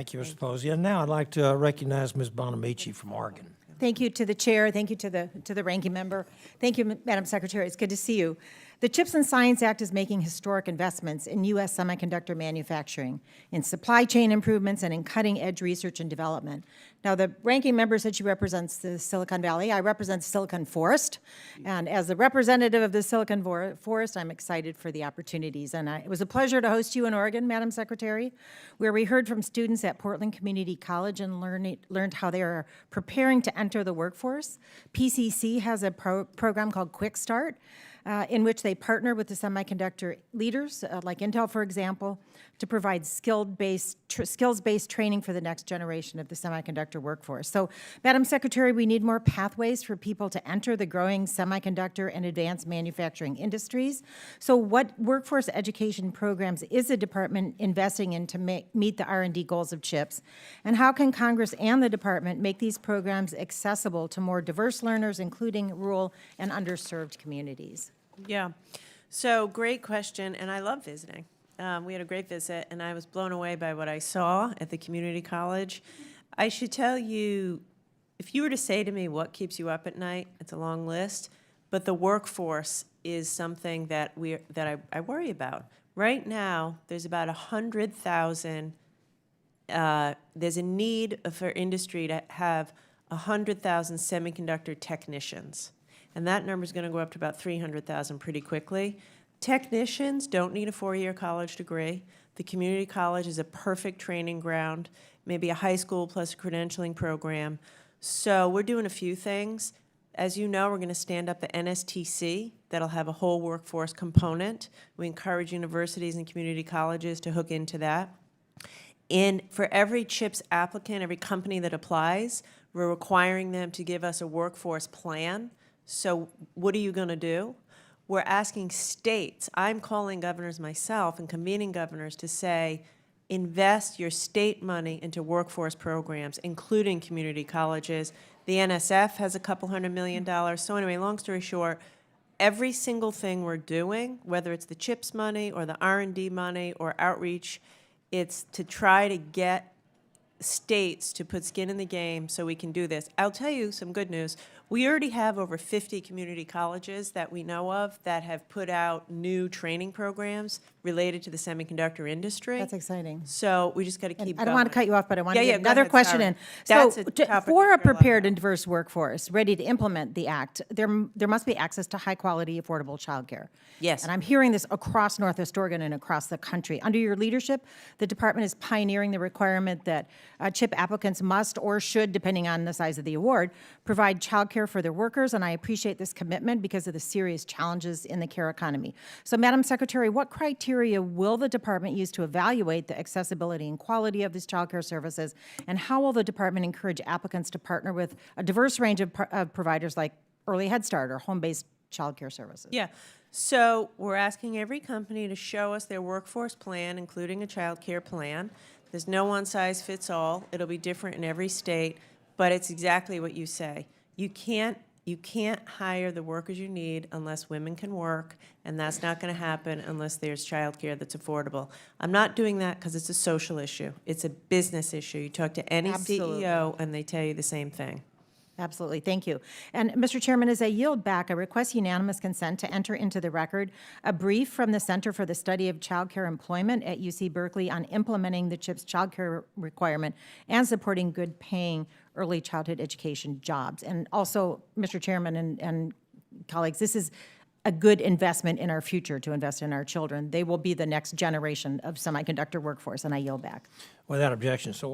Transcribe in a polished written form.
Thank you, Mr. Posey. And now I'd like to recognize Ms. Bonamici from Oregon. Thank you to the chair. Thank you to the ranking member. Thank you, Madam Secretary. It's good to see you. The CHIPS and Science Act is making historic investments in U.S. semiconductor manufacturing, in supply chain improvements, and in cutting-edge research and development. Now, the ranking member said she represents the Silicon Valley. I represent Silicon Forest. And as the representative of the Silicon Forest, I'm excited for the opportunities. And it was a pleasure to host you in Oregon, Madam Secretary, where we heard from students at Portland Community College and learned how they are preparing to enter the workforce. PCC has a program called Quick Start, in which they partner with the semiconductor leaders, like Intel, for example, to provide skills-based training for the next generation of the semiconductor workforce. So, Madam Secretary, we need more pathways for people to enter the growing semiconductor and advanced manufacturing industries. So what workforce education programs is the department investing in to meet the R&D goals of CHIPS? And how can Congress and the department make these programs accessible to more diverse learners, including rural and underserved communities? Yeah, so great question, and I love visiting. We had a great visit, and I was blown away by what I saw at the community college. I should tell you, if you were to say to me, what keeps you up at night, it's a long list, but the workforce is something that I worry about. Right now, there's about 100,000, there's a need for industry to have 100,000 semiconductor technicians. And that number is going to go up to about 300,000 pretty quickly. Technicians don't need a 4-year college degree. The community college is a perfect training ground, maybe a high school plus a credentialing program. So we're doing a few things. As you know, we're going to stand up the NSTC that'll have a whole workforce component. We encourage universities and community colleges to hook into that. For every CHIPS applicant, every company that applies, we're requiring them to give us a workforce plan. So what are you going to do? We're asking states, I'm calling governors myself and convening governors to say, invest your state money into workforce programs, including community colleges. The NSF has a couple $100 million. So anyway, long story short, every single thing we're doing, whether it's the CHIPS money or the R&D money or outreach, it's to try to get states to put skin in the game so we can do this. I'll tell you some good news. We already have over 50 community colleges that we know of that have put out new training programs related to the semiconductor industry. That's exciting. So we just got to keep going. I don't want to cut you off, but I want to get go another ahead, question sorry. in. That's So a topic for a for a lot. prepared and diverse workforce ready to implement the act, there must be access to high-quality, affordable childcare. Yes. And I'm hearing this across Northwest Oregon and across the country. Under your leadership, the department is pioneering the requirement that CHIP applicants must or should, depending on the size of the award, provide childcare for their workers, and I appreciate this commitment because of the serious challenges in the care economy. So, Madam Secretary, what criteria will the department use to evaluate the accessibility and quality of these childcare services, and how will the department encourage applicants to partner with a diverse range of providers like Early Head Start or home-based childcare services? Yeah. So we're asking every company to show us their workforce plan, including a child care plan. There's no one-size-fits-all. It'll be different in every state, but it's exactly what you say. You can't hire the workers you need unless women can work, and that's not going to happen unless there's child care that's affordable. I'm not doing that because it's a social issue. It's a business issue. You talk to any Absolutely. CEO, and they tell you the same thing. Absolutely. Thank you. And, Mr. Chairman, as I yield back, I request unanimous consent to enter into the record a brief from the Center for the Study of Child Care Employment at UC Berkeley on implementing the CHIPS child care requirement and supporting good-paying early childhood education jobs. And also, Mr. Chairman and colleagues, this is a good investment in our future to invest in our children. They will be the next generation of semiconductor workforce, and I yield back. Without objection. So